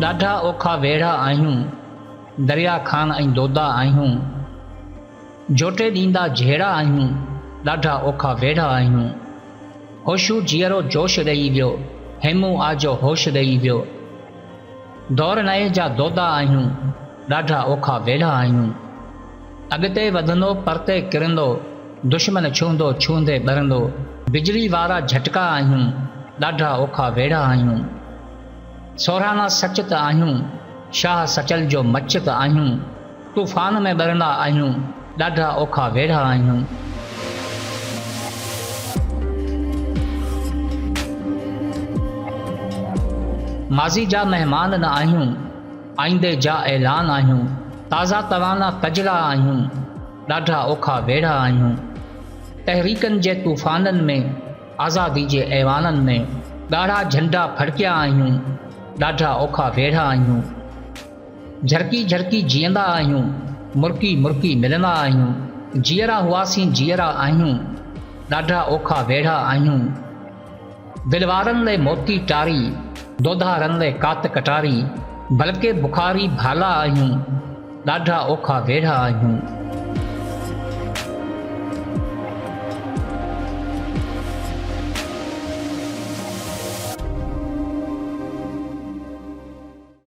ॾाढा औखा वेढ़ा आहियूं, दरिया खान ऐं दोदा आहियूं। जोटे ॾींदा जहिड़ा आहियूं, ॾाढा औखा वेढ़ा आहियूं। होशू जीअरो जोश ॾेई वियो, हेमू आजो होश ॾेई वियो। दौर नए जा दोदा आहियूं, ॾाढा औखा वेढ़ा आहियूं। अॻिते वधंदो परते किरंदो, दुश्मन छूंदो छूंदे ॿरंदो। बिजली वारा झटका आहियूं, ॾाढा औखा वेढ़ा आहियूं। सोराना सच त आहियूं, शाह सचल जो मच त आहियूं। तूफ़ान में ॿरंदा आहियूं, ॾाढा औखा वेढ़ा आहियूं। माज़ी जा महिमान न आहियूं, आईंदे जा ऐलान आहियूं। ताज़ा तवाना तजला आहियूं, ॾाढा औखा वेढ़ा आहियूं। तहरीकनि जे तूफ़ाननि में, आज़ादी जे ऐवाननि में, ॻाढ़ा झंडा फड़किया आहियूं, ॾाढा औखा वेढ़ा आहियूं। झरकी झरकी जीअंदा आहियूं, मुर्की मुर्की मिलंदा आहियूं। जीअरा हुआसीं जीअरा आहियूं, ॾाढा औखा वेढ़ा आहियूं। दिलवारनि लाइ मोती टारी, दोधारनि लाइ कात कटारी। बल्कि बुखारी भाला आहियूं, ॾाढा औखा वेढ़ा आहियूं।